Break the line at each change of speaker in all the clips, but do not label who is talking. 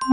Tá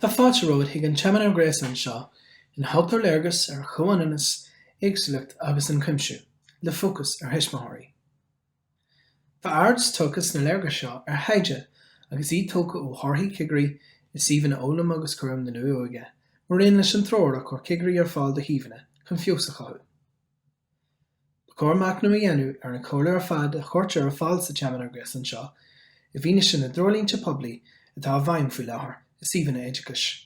fáilte róid ag an teamann gréasan seo in thugtar léargas ar Comhionannas, Éagsúlacht agus Ionchuimsiú, le Fócas ar thuismitheoirí. Tá aird tuchas na léargas seo ar thaide agus í tóca ó thorthaí cigarí is suíomhanna ólam agus cuireann na nua-óige, mar aon leis an tróra chuir cigarí ar fáil do híomhanna chun fios a chathú. Ba chóir mac nó a dhéanamh ar na comhairle ar fad a chuirte ar fáil sa teamann gréasan seo, i bhíne sin na dreoilínte poiblí atá bhaim faoi láthair is suíomhanna Éagsúlacht.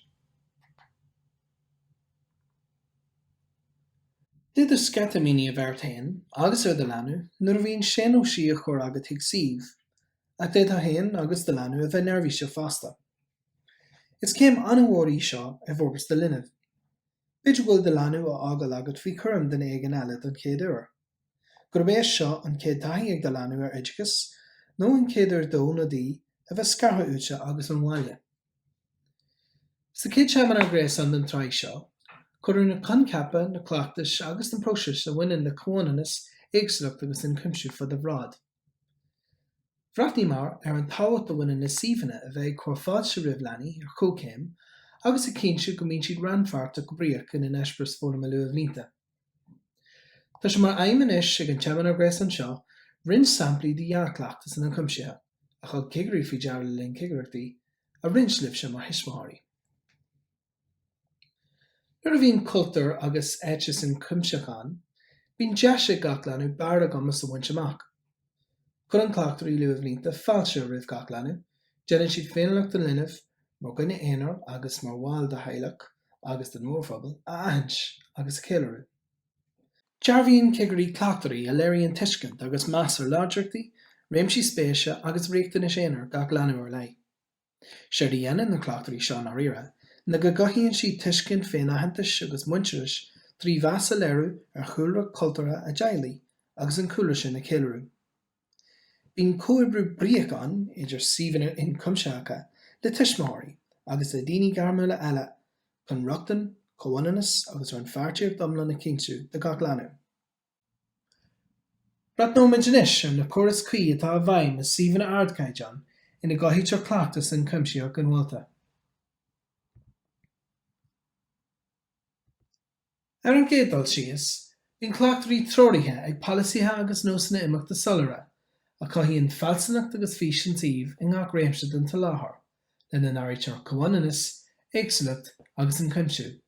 Did is sceartamíní a bheart hain, agus ar de leanú, nuair a bhíonn sin ó sí a chur agat ag suíomh, ach did a hain agus de leanú a bheith nervhíse fasta. Is céim anmhóirí seo a bhórgus de linneamh. Beidir bhfuil de leanú a ágal agat faoi chuireann den éigean eile don chéad uair. Gur béis seo an céad taithí ag de leanú ar Éagsúlacht, nó an céad ar dó nó dí a bheith scartha úte agus an bhaile. Sa céad teamann gréasan den tráith seo, chuireann na concappa, na cleachtais agus na próisis a bhaineann na Comhionannas, Éagsúlacht agus Ionchuimsiú fud a bhrád. Bhreathnaí mar ar an táhacht a bhaineann na suíomhanna a bheith chomh fáilte sa roimh leanaí ar chomhcéim agus a cinnsiú go mbíonn siad ranfárta go bríoch in an eispras fólam a luamh línta. Tá sé mar aimim anois ag an teamann gréasan seo rinn samplaí de dhearclaachtas an Ionchuimsíthe a chug cigarí faoi deara le linn cigareachtaí a rinn slibhse mar thuismitheoirí. Nuair a bhíonn cultúr agus éitis an cuimseachán, bhíonn deise gach leanú bearr agamas a bhaint amach. Chur an cleachtarí luamh línta fáilte a roimh gach leanú, déanann siad féinleacht an linneamh mar gcoinne éonar agus mar bháil de Shaoilech agus den mórphobal a aithint agus a céileadh. Dearbhíonn cigarí cleachtarí a léiríonn tuiscint agus measar láidreachtaí, réimsí spéise agus riachtanas éonar gach leanú ar leith. Séir de dhéanann na cleachtarí seo ná riire, na go gcuthaíonn siad tuiscint féin aitheantais agus muinteris trí bheas a léiriú ar chúlra cultúra a dteaghlaí agus an cúlra sin a céileadh. Bhíonn comhoibriú bríochán idir suíomhanna Ionchuimseacha le thuismitheoirí agus le daoine gairmiúla eile chun ruachtain, Comhionannas agus ar an feartaíocht iomlán na cinntiú de gach leanú. Brathnóid anois ar na córas cuí atá a bhaim is suíomhanna ardcaidán ina gcothaítear cleachtas an Ionchuimsiú an bhfuilta. Ar an gcéaddal síos, bhíonn cleachtarí tróirithe ag polasaithe agus nósanna imeachta soláire a chuithíonn fealsanacht agus físintíomh in ngach réimse den láthair lena n-áirítear Comhionannas, Éagsúlacht agus Ionchuimsiú.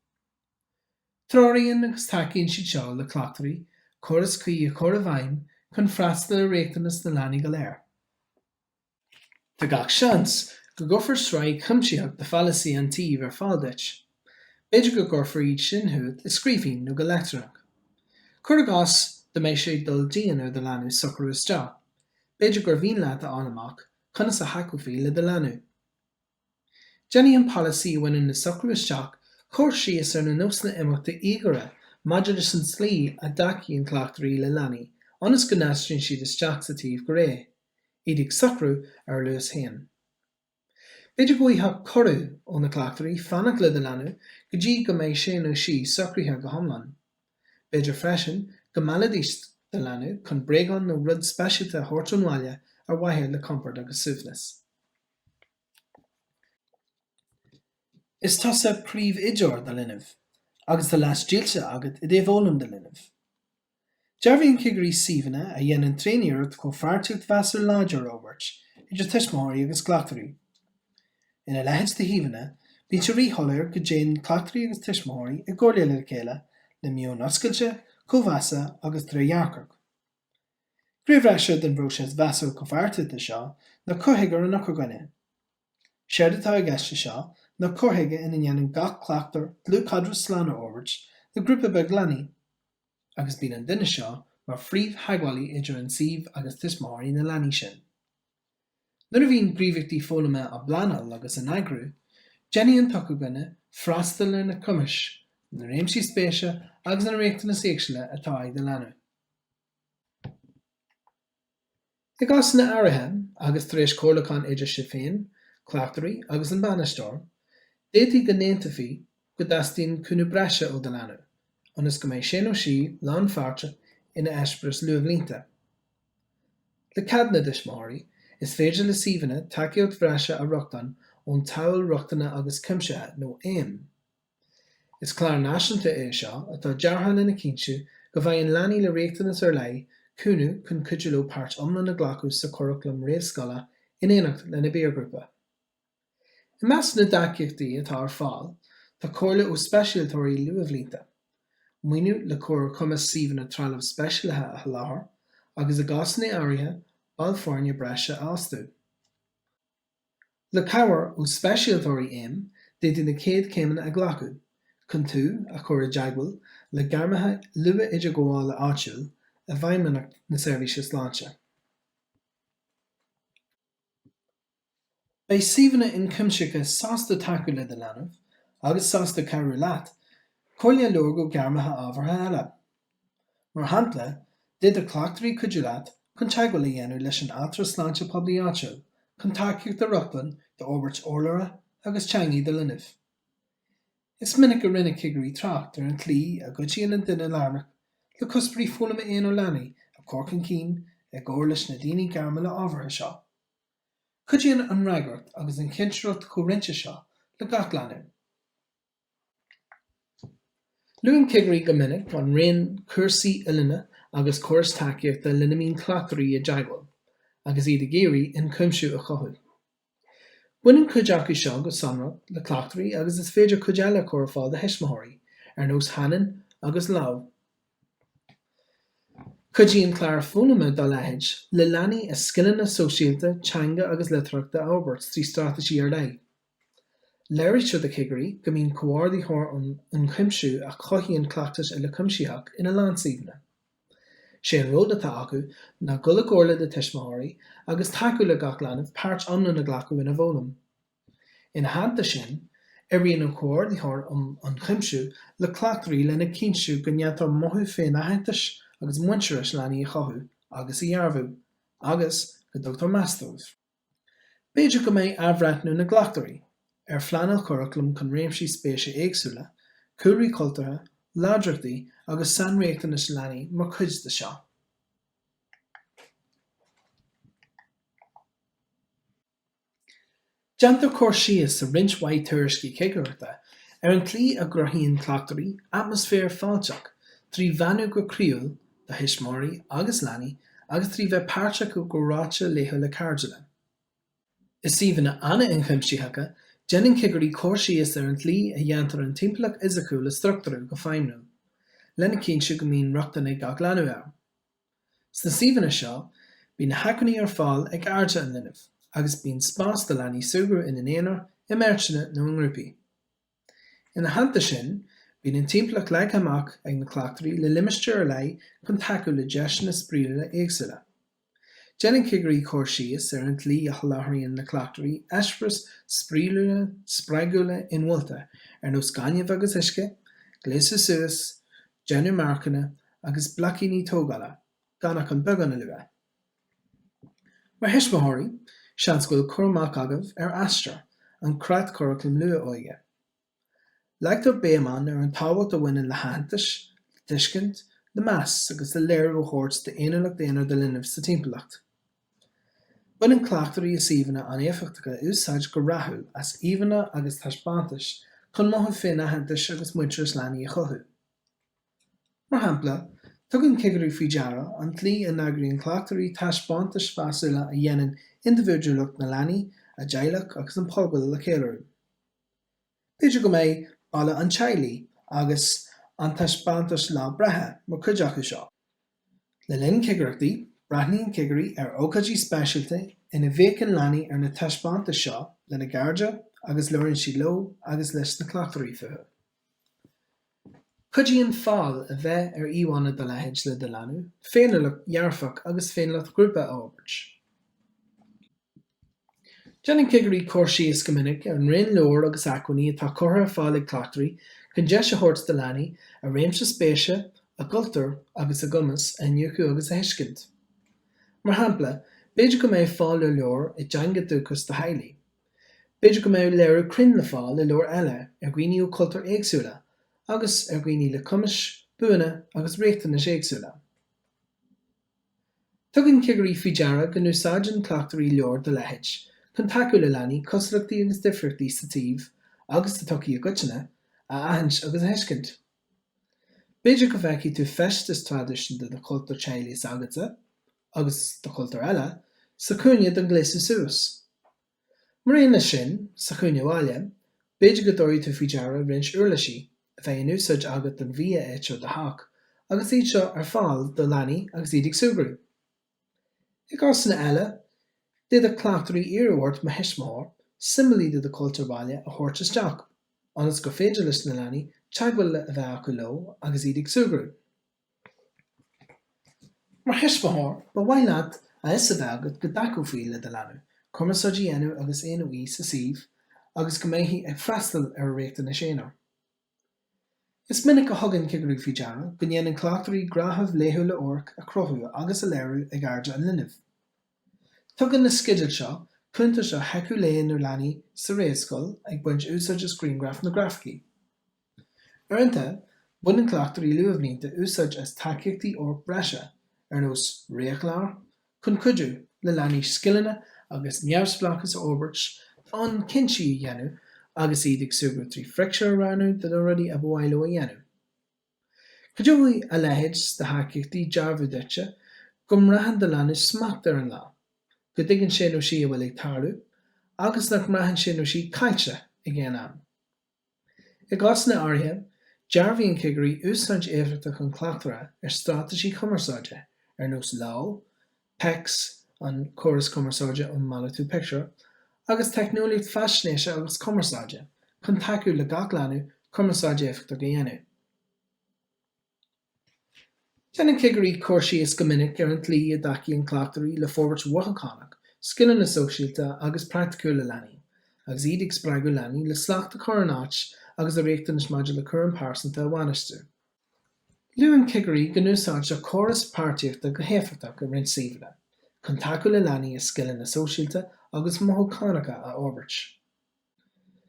Tróiríonn agus tacaíonn siad seo le cleachtarí córas cuí a chur a bhaim chun freastal a réachtanas na leanaí go léir. Tá gach seans go gcuirfear sráid chuimsíocht de fallasaí an taobh ar fáil duit. Beidir go gcuirfear iad sin thuaidh is scríbhín nó go leictreach. Cur gás de méid sé dul daon ar de leanú socrú isteach. Beidir gur bhíonn leat a anamach chunas a haicmhí le de leanú. Déanaí an polasaí bhaineann na socrú isteach chóir síos ar na nósanna imeachta íogaire maidir leis an slí a dtacaíonn cleachtarí le leanaí anas go n-aistrionn siad isteach sa taobh go ré, iad ag socrú ar luas féin. Beidir go bhfuil corú ó na cleachtarí fanacht le de leanú go dtí go mbeidh sin ó sí socrúthe go hiomlán. Beidir freisin go meilidís de leanú chun bréagán nó rud speisialta thuirteáile ar mhaithe le comport agus suaimhneas. Is tusa príomh-ideoir de linneamh, agus de leas díolte agat I dtaobh ólam de linneamh. Dearbhíonn cigarí suíomhanna a dhéanann tréineoireacht chomh feartaíocht bheasar láidir óbhairt idir thuismitheoirí agus cleachtarí. Ina leithid de híomhanna, bíonn sé ríthoilear go déanann cleachtarí agus thuismitheoirí I gcomhairle le chéile le mion oscailte, comhmheasa agus dréadhearcach. Gríomhreise den bhróiseas bheasú go feartaíochta seo na cothaigéar an ochraghine. Séir atá ag eiste seo na cothaige ina dhéanann gach cleachtar glúcadra sláánna óbhairt na grúpa beag leanaí, agus bíonn an duine seo mar phríomhtheagmhailí idir an suíomh agus thuismitheoirí na leanaí sin. Nuair a bhíonn príomhachtaí fólama a bpleanáil agus an eagrú, déanaí an tochagaine freastal na cumas, na réimsí spéise agus an réachtanas éagsúile atá ag de leanú. I gcás na áirithe agus tar éis comhlachán idir si féin, cleachtarí agus an banaisteoir, déitaí go ndéantafaí go dtaistíonn cúnú breise ó de leanú, agus go méid sin ó sí lán fearte ina eispras luamhlínta. Le cadna thuismitheoirí is féidir le suíomhanna takeíocht bhreise a ruachtain ón tall ruachtaine agus cuimsithe nó aim. Is clár náisiúnta é seo atá deartháin ina cinnsiú go bhfaigheann leanaí le réachtanas ar leith cúnú chun cuidiú le páirt iomlán na ghlacú sa curriculum réamhscoile in éineacht le na béargrúpa. I measc na daceachtaí atá ar fáil, tá comhairle ó speisialtóirí luamhlínta. Muoinú le cóir cumas suíomhanna trealamh speisialathe a láthair agus a gcásanna áirithe ballfáirne breise ástú. Le cabhar ó speisialtóirí aim déidir na céad céimeanna a ghlacú, chun tú a chur a deagháil le garmathe luba idir gomhála áitiúil a bhaimimeacht na seirbhíse sláinte. Bei suíomhanna ionchuimsiúcha sásta takeú le do leanamh agus sásta cabhrú leat, comhairle leor go garmathe ábhartha eile. Mar shampla, d'éidir cleachtarí cuidiú leat chun teagháil a dhéanamh leis an atras sláinte poblí áitiúil chun takeíocht a ruachtain de orbairt orlaire agus teangaí de linmh. Is minic a rinne cigarí tracht ar an clí a goidtíonn an duine lárnach le cospaí fólama éon ó leanaí a corcan cín ag gcóir leis na daoine garma le ábhartha seo. Cuidíonn an reagart agus an cinsireacht chomhairinte seo le gach leanú. Luain cigarí go minic an raon cuirsaí uileanna agus córas takeíochta le na mín cleachtarí a deagháil, agus iad a géirí ionchuimsiú a chothú. Buineann cuid acu seo go sonracht le cleachtarí agus is féidir cuid eile chur fáil de thuismitheoirí ar nós hanan agus lámh. Cuidíonn clár fónama dá leithéid le leanaí a scileanna sóisialta, teanga agus litreachta Albert trí strateigi ar leith. Léirí siúd a cigarí go mbíonn comhhardaí thóir an ionchuimsiú a chothaíonn cleachtais le cuimsitheach ina lán suíomhanna. Sé an ród atá acu na gula comhairle de thuismitheoirí agus takeú le gach leanamh páirt iomlán na ghlacú ina bhfólam. Ina theannta sin, bhíonn an comhhardaí thóir an ionchuimsiú le cleachtarí lena cinnsiú go ndeantar mothú féin aitheantais agus muinteoiris leanaí a chothú agus i dhearbhú, agus go dtugtar meastóibh. B'fhéidir go mbeidh abhreithnú na ghlachtarí ar phleanáil curriculum chun réimsí spéise éagsúla, cúirí cultúrtha, láidirchtaí agus sanréachtanas leanaí mar chuid de seo. Deantar cóir síos sa roinnt mhaith tuairiscí cigireachta ar an clí a gcruthaíonn cleachtarí atmosféar fáilte trí bheanú go críúil de thuismitheoirí agus leanaí agus trí bheith páirte go ráite léithe le cairdeile. Is suíomhanna anna ionchuimsíthacha déanann cigarí cóir síos ar an clí a dhéantar an timpeallach fhisiciúil le struchtúrú go feidhmiú, lena cinnsiú go mbíonn reachtainna gach leanú ann. Sna suíomhanna seo, bhí na haicíní ar fáil ag airde an linmh, agus bíonn spás de leanaí sugrú ina éonar, i mbeirseanna nó an grúpaí. Ina theannta sin, bhíonn an timpeallach leag amach ag na cleachtarí le limistéar ar leith chun takeú le deisina spríola éagsúla. Déanann cigarí cóir síos ar an clí a sholáthraíonn na cleachtarí eispras spríola, spreagadúla inmhulta ar nós gainmh agus uisce, gléasa suas, déanú marcanna agus blacíní tógála, ganach an beagán luath. Mar thuismitheoirí, seanscoil curamach agah ar astra an creat curriculum lua óige. Leagtar béamán ar an tábhacht a bhaineann le haintais, tuiscint, na meas agus de léir ó thabhairt de éanach déanaar de linmh sa timpeallacht. Buineann cleachtarí a suíomhanna an éifeachtacha úsáid go rathú as íomhanna agus thaispeántais chun mothú féin aitheantais agus muinteoiris leanaí a chothú. Mar shampla, tugann cigarí faoi deara an clí a n-eagraíonn cleachtarí thaispeántais feasúla a dhéanann individualach na leanaí a deaghlach agus an pobal le chéileú. B'fhéidir go mbeidh balla an teaghlaí agus an thaispeántais lá brethe mar cuid acu seo. Le linn cigireachtaí, breithníonn cigarí ar ócáidí speisialta ina bhféachann leanaí ar na thaispeántais seo lena gairde agus leorann sí leo agus leis na cleachtarí fiche. Cuidíonn fáil a bheith ar íomhána de leithéid le do leanú, féinleach dhearfach agus féinleach grúpa ábhairt. Déanann cigarí cóir síos go minic ar an raon leor agus acmhainní atá curtha fáil ag cleachtarí chun deis a thabhairt de leanaí a réimse spéise, a gcultúr agus a gcumas a nniuchú agus a thuiscint. Mar shampla, b'fhéidir go mbeidh fáil le leor i dteanga dúchas de shaighlí. B'fhéidir go mbeidh léir crin le fáil le leor eile ar dhaoine ó cultúr éagsúla agus ar dhaoine le cumas, buanna agus réachtain is éagsúla. Tugann cigarí faoi deara go úsáideann cleachtarí leor de leithéid, chun taciúil le leanaí cosreachtaí agus difriachtaí sa tíomh agus sa tucaí a goiteanna a aithint agus a thuiscint. B'fhéidir go bhfeiceadh tú festas tradiisiúnta de chultúir Chinese agatsa agus de chultúir eile sa chúine don gléasú suas. Mar aon le sin, sa chúine bhaile, b'fhéidir go dóirí tú faoi deara roinnt uirlisí a bheith an úsáid agat don bhia éiteo de hac agus iad seo ar fáil do leanaí agus iad ag súgrú. I gcásanna eile, dé a cleachtarí iarúirt me hismór similí de chultúir bhaile a thuirt isteach, anas go féidir leis na leanaí teagmhail a bheith acu leo agus iad ag súgrú. Mar hismór ba bhaile a is a bheith agat go dacú faoi le de leanú, cumarsáidí enú agus éanúí sa suíomh agus go mbeidhí ag freastal ar réachtain na séanar. Is minic a thugann cigarí faoi deara go ndéanann cleachtarí grathamh léithú le orc a crothú agus a léirú ag airde an linmh. Tugann na scidiil seo clúnta seo heiceú léinn ar leanaí sa réascáil ag baint úsáid is screengraph na graficí. Uaireanta, bunainn cleachtarí luamhnínta úsáid as tacaíochtaí orc breise ar nós réachleabhar chun cuidiú le leanaí scileanna agus neamhsplachas orbairt an cinsí a dhéanú agus iad ag súgrú trí fricsear ranú de rudaí a bhhailú a dhéanú. Cuidiúí a leithéid de tacaíochtaí dearbhú duite gom raithan de leanú smacht ar an lá, go dtuigeann sin ó sí a bhfuil ag tarlú agus nach mraithann sin ó sí cailte ag ghéanam. I gcásanna áirithe, dearbhíonn cigarí úsáid éifreachta chun cleachtaire ar strateisí cumarsáide ar nós lá, pecs an córas cumarsáide an Manitou Picture, agus teicneolaíocht faisnéise agus cumarsáide chun taciúil le gach leanú cumarsáide éifreachta go dhéanú. Déanann cigarí cúirsaí is go minic ar an tlí a daciíonn cleachtarí le fórbairt wathachánach, scileanna na sóisialta agus praiticiúil le leanaí, agus iad ag spreagadh leanaí le slacht a choránáit agus a réachtain is maidir le cuireann pásanta a bhainisteú. Luann cigarí go úsáid a córas páirtíochta go héifreachta go roinnt suíomhla, chun taciúil le leanaí is scileanna na sóisialta agus mothúchánacha a orbairt.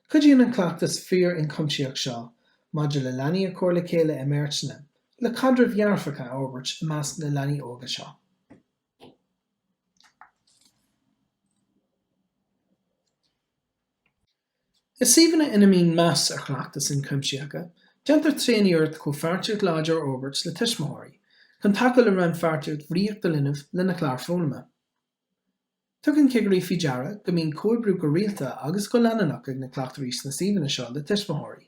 Cuidiann an cleachtas fíor Ionchuimsiúach seo maidir le leanaí a chóir le chéile i mbeirteanna le cadraimh dhearfacha a orbairt i measc na leanaí óga seo. Is suíomhanna ina mín meas ar chleachtas Ionchuimsiúcha, deantar tréanaíocht chomh feartúirt láidir orbairt le thuismitheoirí, chun taciúil le ran feartúirt bhríocht de linmh le na clár fónama. Tugann cigarí faoi deara go mbíonn comhbrú go rialta agus go leananach ag na cleachtarí na suíomhanna seo le thuismitheoirí,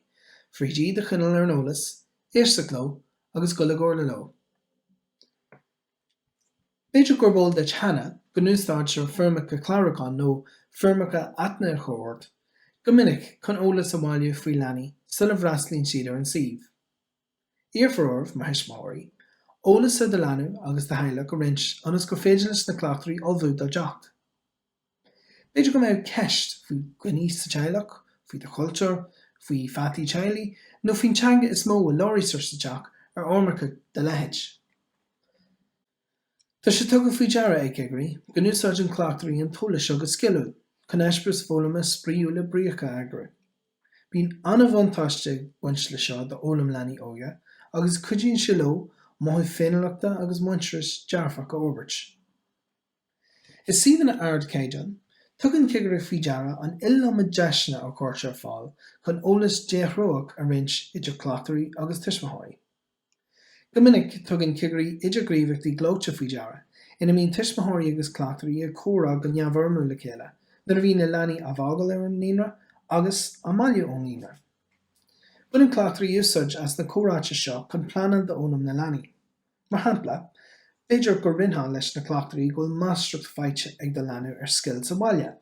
faoidí de chuineál ar eolas, éarsa cló agus go le gcóir le leo. B'fhéidir gur bol de teanna go núsáid ar firmacha clárachán nó firmacha aithne ar chóirt, go minic chun eolas a bhailiú faoi leanaí sula bhreaslíonn siad ar an suíomh. Iarformh mar thuismitheoirí, eolas a de leanú agus de haghaidh go roinnt anas go féidir leis na cleachtarí olbhú do deacht. B'fhéidir go mbeadh ceist faoi gcoinní sa teaghlach, faoi de chultúir, faoi fatí teaghlaí, nó faoin teanga is mó a lóirísir sa teach ar ormacha de leithéid. Tá sé tugadh faoi deara ag cigarí go núsáid an cleachtarí an tualas seo go scileú, chun eispras fólama spríú le bríocha agra. Bhíonn anbhaintáiste baint le seo do ólam leanaí óga agus cuidiann sé leo maithí féinleachta agus muinteras dearfach a orbairt. Is suíomhanna ard céideann, tugann cigarí faoi deara an illiomad deisina ó cuairt ar fáil chun eolas déithreoach a roinnt idir cleachtarí agus thuismitheoirí. Go minic tugann cigarí idirghríomhachtaí glóite faoi deara, ina mbíonn thuismitheoirí agus cleachtarí ag córa go neamhfhormú le chéile, nar a bhíonn na leanaí a bhágal ar an líonra agus a maiiliú ón líonra. Bunainn cleachtarí úsáid as na córáite seo chun pleanan de ónam na leanaí. Mar shampla, b'fhéidir gur rinneá leis na cleachtarí go bhfuil maistrucht faighte ag de leanú ar scill sa bhaile,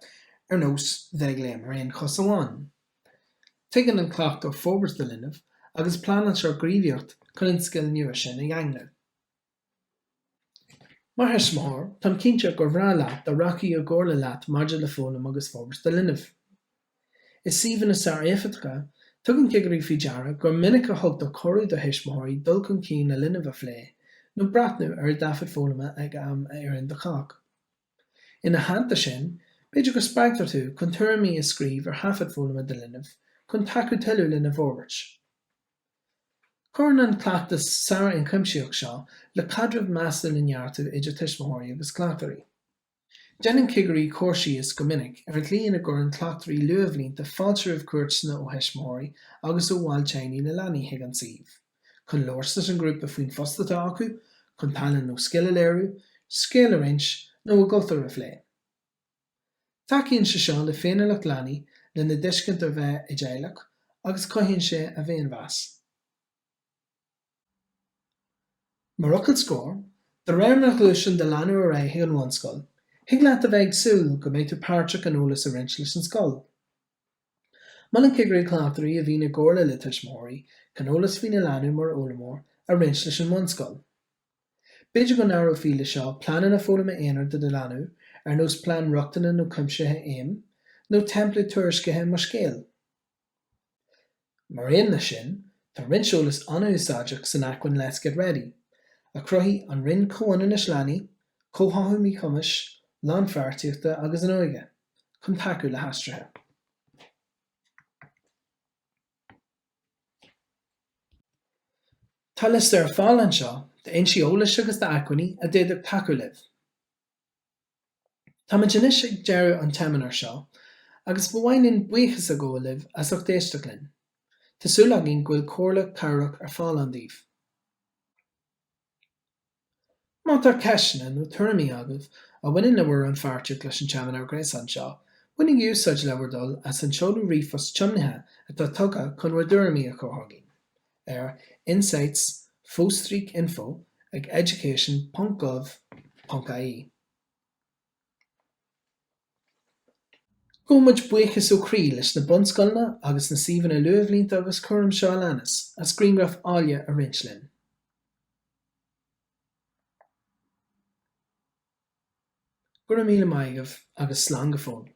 ar nós bheith léim ar aon chos amháin. Tuigeann an cleachtar fóbairt de linmh agus pleanan seo gríomhaíocht chun an scill nua sin ag eagna. Mar thuismitheoir, táim cinnte gur bhrá leat de rachaí a gcóir le leat maidir le fónam agus fóbairt de linmh. Is suíomhanna sa éifeacha, tugann cigarí faoi deara gur minic a thug do choradh do thuismitheoirí dul chun cinn na linmh a phlé, nó brathnú ar dafad fólama ag am a éireann de chach. Ina hananta sin, b'fhéidir go spreagtar tú chun tuairimí a scríomh ar hafad fólama de linmh chun taciú tuilú linmh orbairt. Churann an cleachtas Sara Ionchuimsiúach seo le cadraimh meastal na neartú idir thuismitheoirí agus cleachtarí. Déanann cigarí cóirsíos go minic ar dlíonn a gur an cleachtarí luamhlínta fáilteamh cuairteanna ó thuismitheoirí agus ó bhailte na leanaí chuig an suíomh. Chun lórstas an grúpa faoin fostatá acu, chun talann nó scileadh léiriú, scéal a roinnt nó a gcultar a phlé. Tacaíonn sé seo le féinnileacht leanaí le na duiscint ar bheith i dtéileach agus caithfidh sé a bheith an bheas. Mar ocail scór, de réir nach gluaiseann de leanú a raibh chuig an bhunscoil, thuig leat a bheith éagsúil go mbeidh tú páirteach an eolas a roinnt leis an scoil. Mal an cigarí cleachtarí a bhí na gcomharla le thuismitheoirí can eolas faoin na leanú mar eolamór a roinnt leis an bhunscoil. B'fhéidir go nár ó file seo pleanan a fólamh éonar de leanú ar nós plean reachtainna nó cuimsithe éim nó templú tuairiscithe mar scéal. Mar aon na sin, tá roinnt eolas anúsáideach san acmhainn Let's Get Ready, a cruthaigh an rinn comhionanna leanaí, comhtháthú cumas, lán feartaíochta agus an óige, chun taciú le hastrathe. Tá liste ar fáil anseo de insi eolas agus de acmhainní a d'fhéidir taciú libh. Tá muid inis ag deireadh an teamanar seo agus bhhaininn buíochas a ggó libh as ucht éisteach linn. Tásúil aginn go bhfuil comhairle cabhrach ar fáil an daoibh. Má tar ceisina nó tuairimí agah a bhaineann le bhfuair an fearteach leis an teamanar gréas anseo, bhainnig úsáid le bhfuair dul as an seoladh ríomhas tionnaithe atá tugadh chun bhfuair d'uairimí a chomhthágainn ar insights/info ag education.gov.ie. Go muid buíochas ó chrí leis na bunscoilna agus na suíomhanna luamhlínta agus Comhionannas a scríongraf áile a roinnt linn. Gura míle maigah agus slán go fóin.